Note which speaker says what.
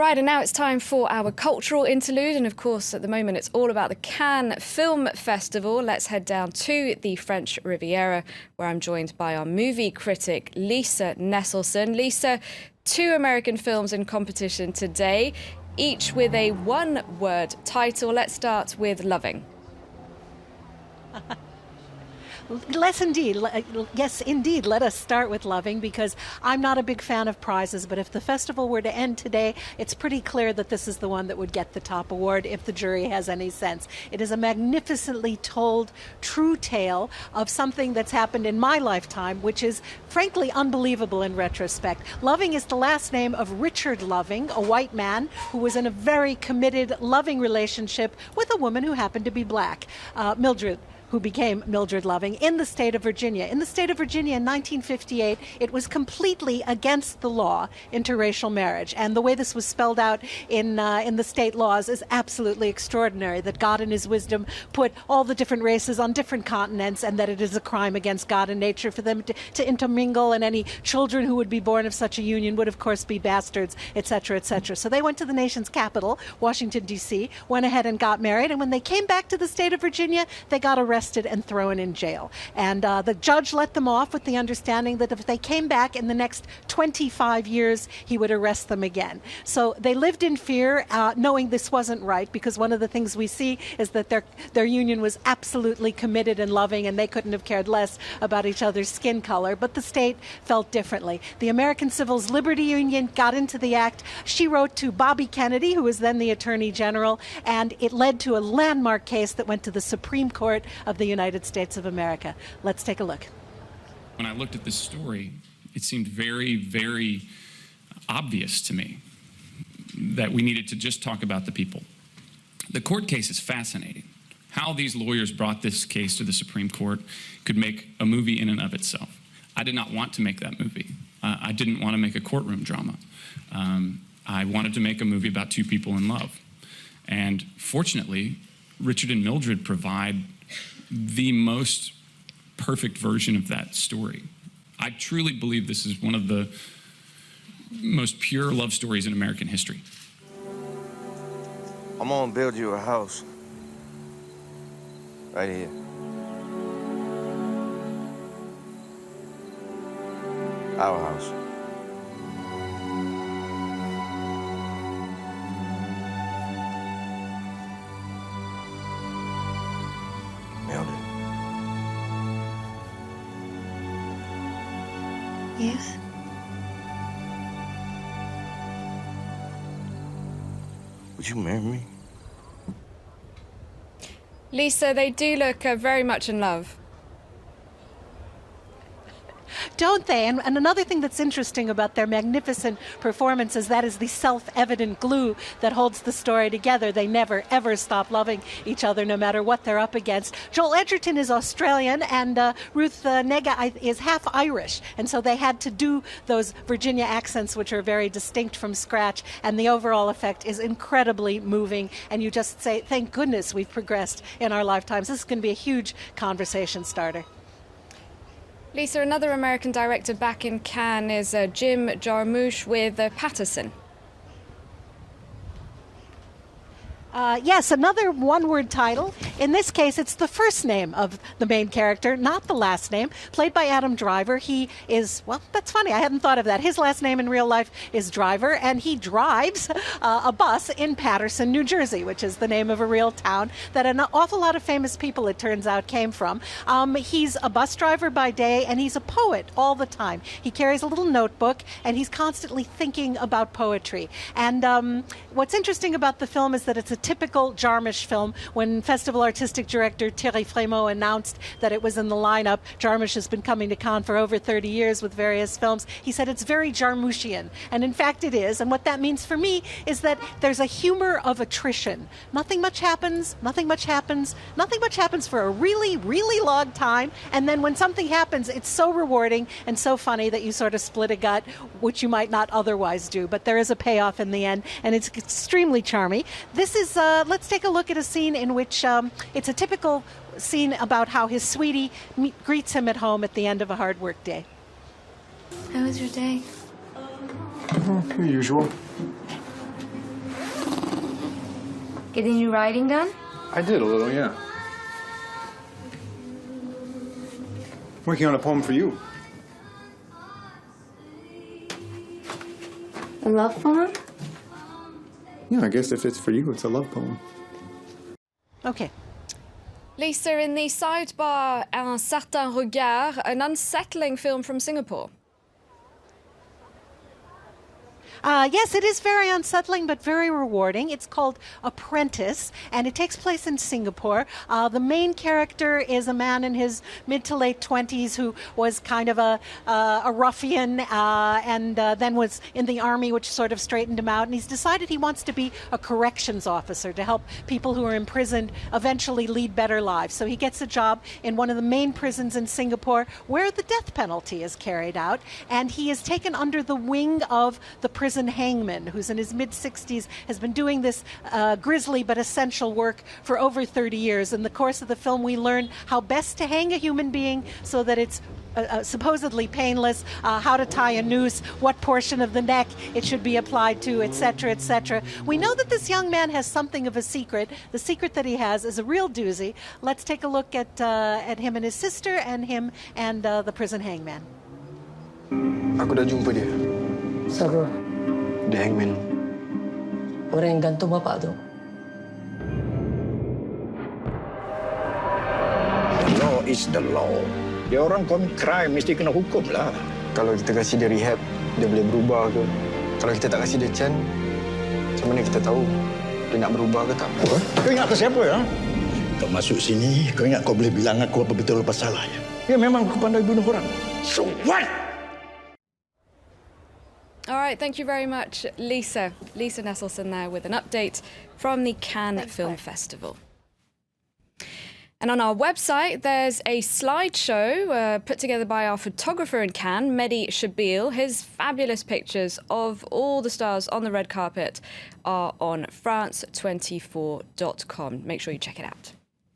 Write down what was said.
Speaker 1: Right, and now it's time for our cultural interlude. And of course, at the moment, it's all about the Cannes Film Festival. Let's head down to the French Riviera, where I'm joined by our movie critic, Lisa Nesselson. Lisa, 2 American films in competition today, each with a one-word title. Let's start with Loving.
Speaker 2: Yes, indeed. Let us start with Loving, because I'm not a big fan of prizes, but if the festival were to end today, it's pretty clear that this is the one that would get the top award if the jury has any sense. It is a magnificently told, true tale of something that's happened in my lifetime, which is frankly unbelievable in retrospect. Loving is the last name of Richard Loving, a white man who was in a very committed, loving relationship with a woman who happened to be black, Mildred, who became Mildred Loving, in the state of Virginia. In the state of Virginia in 1958, it was completely against the law, interracial marriage. And the way this was spelled out in the state laws is absolutely extraordinary, that God in his wisdom put all the different races on different continents, and that it is a crime against God and nature for them to intermingle, and any children who would be born of such a union would, of course, be bastards, etc., etc. So they went to the nation's capital, Washington, D.C., went ahead and got married, and when they came back to the state of Virginia, they got arrested and thrown in jail. And the judge let them off with the understanding that if they came back in the next 25 years, he would arrest them again. So they lived in fear, knowing this wasn't right, because one of the things we see is that their union was absolutely committed and loving, and they couldn't have cared less about each other's skin color. But the state felt differently. The American Civil Liberty Union got into the act. She wrote to Bobby Kennedy, who was then the Attorney General, and it led to a landmark case that went to the Supreme Court of the United States of America. Let's take a look.
Speaker 3: When I looked at this story, it seemed very, very obvious to me that we needed to just talk about the people. The court case is fascinating. How these lawyers brought this case to the Supreme Court could make a movie in and of itself. I did not want to make that movie. I didn't want to make a courtroom drama. I wanted to make a movie about 2 people in love. And fortunately, Richard and Mildred provide the most perfect version of that story. I truly believe this is one of the most pure love stories in American history.
Speaker 4: I'm gonna build you a house. Right here. Our house. Mildred.
Speaker 2: Yes?
Speaker 4: Would you marry me?
Speaker 1: Lisa, they do look very much in love.
Speaker 2: Don't they? And another thing that's interesting about their magnificent performance is that is the self-evident glue that holds the story together. They never, ever stop loving each other, no matter what they're up against. Joel Edgerton is Australian, and Ruth Negga is half Irish. And so they had to do those Virginia accents, which are very distinct, from scratch. And the overall effect is incredibly moving. And you just say, thank goodness we've progressed in our lifetimes. This is going to be a huge conversation starter.
Speaker 1: Lisa, another American director back in Cannes is Jim Jarmusch with Paterson.
Speaker 2: Yes, another one-word title. In this case, it's the first name of the main character, not the last name, played by Adam Driver. He is, well, that's funny. I hadn't thought of that. His last name in real life is Driver, and he drives a bus in Paterson, New Jersey, which is the name of a real town that an awful lot of famous people, it turns out, came from. He's a bus driver by day, and he's a poet all the time. He carries a little notebook, and he's constantly thinking about poetry. And what's interesting about the film is that it's a typical Jarmusch film. When Festival Artistic Director Thierry Frémaux announced that it was in the lineup, Jarmusch has been coming to Cannes for over 30 years with various films. He said it's very Jarmuschian, and in fact it is. And what that means for me is that there's a humor of attrition. Nothing much happens, nothing much happens, nothing much happens for a really, really long time, and then when something happens, it's so rewarding and so funny that you sort of split a gut, which you might not otherwise do. But there is a payoff in the end, and it's extremely charming. This is let's take a look at a scene in which it's a typical scene about how his sweetie greets him at home at the end of a hard work day.
Speaker 5: How was your day?
Speaker 6: The usual.
Speaker 5: Getting your writing done?
Speaker 6: I did a little, yeah. Working on a poem for you.
Speaker 5: A love poem?
Speaker 6: Yeah, I guess if it's for you, it's a love poem.
Speaker 2: Okay.
Speaker 1: Lisa, in the sidebar, Un certain regard, an unsettling film from Singapore.
Speaker 2: Yes, it is very unsettling, but very rewarding. It's called Apprentice, and it takes place in Singapore. The main character is a man in his mid to late 20s who was kind of a ruffian and then was in the army, which sort of straightened him out. And he's decided he wants to be a corrections officer to help people who are imprisoned eventually lead better lives. So he gets a job in one of the main prisons in Singapore where the death penalty is carried out, and he is taken under the wing of the prison hangman, who's in his mid-60s, has been doing this grisly but essential work for over 30 years. In the course of the film, we learn how best to hang a human being so that it's supposedly painless, how to tie a noose, what portion of the neck it should be applied to, etc., etc. We know that this young man has something of a secret. The secret that he has is a real doozy. Let's take a look at him and his sister, and him and the prison hangman.
Speaker 7: Aku dah jumpa dia.
Speaker 8: Siapa?
Speaker 7: The hangman.
Speaker 8: Orang yang gantung bapak tu.
Speaker 9: The law is the law. Dia orang commit crime, mesti kena hukum lah.
Speaker 7: Kalau kita kasih dia rehab, dia boleh berubah ke? Kalau kita tak kasih dia chance, macam mana kita tahu dia nak berubah ke tak?
Speaker 9: Apa? Kau ingat ke siapa ya? Kau masuk sini, kau ingat kau boleh bilang aku apa betul apa salah ya? Ya memang aku pandai bunuh orang. So what?
Speaker 1: All right, thank you very much, Lisa. Lisa Nesselson there with an update from the Cannes Film Festival. And on our website, there's a slideshow put together by our photographer in Cannes, Mehdi Shabil. His fabulous pictures of all the stars on the red carpet are on France24.com. Make sure you check it out.